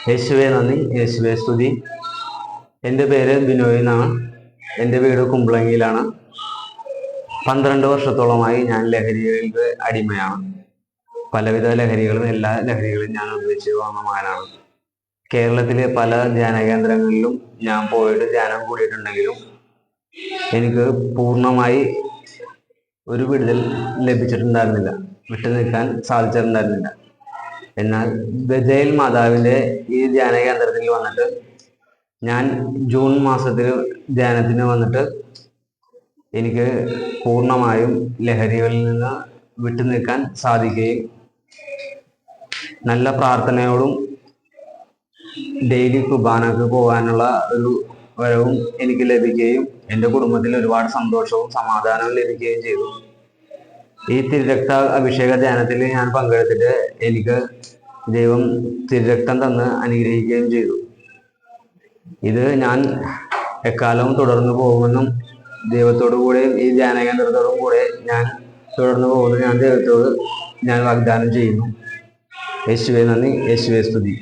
യേശുവെ നന്ദി, യേശുവെ സ്തുതി. എൻ്റെ പേര് ബിനോയ് എന്നാണ്. എൻ്റെ വീട് കുമ്പളങ്ങിയിലാണ്. 12 വർഷത്തോളമായി ഞാൻ ലഹരികൾക്ക് അടിമയാണ്. പലവിധ ലഹരികളും, എല്ലാ ലഹരികളും ഞാൻ ഉപയോഗിച്ച് വന്ന മകനാണ്. കേരളത്തിലെ പല ധ്യാന കേന്ദ്രങ്ങളിലും ഞാൻ പോയിട്ട് ധ്യാനം കൂടിയിട്ടുണ്ടെങ്കിലും എനിക്ക് പൂർണ്ണമായി ഒരു വിടുതൽ ലഭിച്ചിട്ടുണ്ടായിരുന്നില്ല, വിട്ടു നിൽക്കാൻ സാധിച്ചിട്ടുണ്ടായിരുന്നില്ല. എന്നാൽ ബഥേൽ മാതാവിൻ്റെ ഈ ധ്യാന കേന്ദ്രത്തിൽ വന്നിട്ട് ഞാൻ ജൂൺ മാസത്തിൽ ധ്യാനത്തിന് വന്നിട്ട് എനിക്ക് പൂർണ്ണമായും ലഹരികളിൽ നിന്ന് വിട്ടു നിൽക്കാൻ സാധിക്കുകയും നല്ല പ്രാർത്ഥനയോടും ഡെയിലി കുർബാനക്ക് പോകാനുള്ള ഒരു വരവും എനിക്ക് ലഭിക്കുകയും എൻ്റെ കുടുംബത്തിൽ ഒരുപാട് സന്തോഷവും സമാധാനവും ലഭിക്കുകയും ചെയ്തു. ഈ തിരുരക്ത അഭിഷേക ധ്യാനത്തിൽ ഞാൻ പങ്കെടുത്തിട്ട് എനിക്ക് ദൈവം തിരുരക്തം തന്ന് അനുഗ്രഹിക്കുകയും ചെയ്തു. ഇത് ഞാൻ എക്കാലവും തുടർന്നു പോകുമെന്നും ദൈവത്തോടു കൂടെയും ഈ ധ്യാന കേന്ദ്രത്തോടും കൂടെ ഞാൻ തുടർന്നു പോകുമെന്ന് ഞാൻ ദൈവത്തോട് വാഗ്ദാനം ചെയ്യുന്നു. യേശുവേ നന്ദി, യേശുവേ സ്തുതി.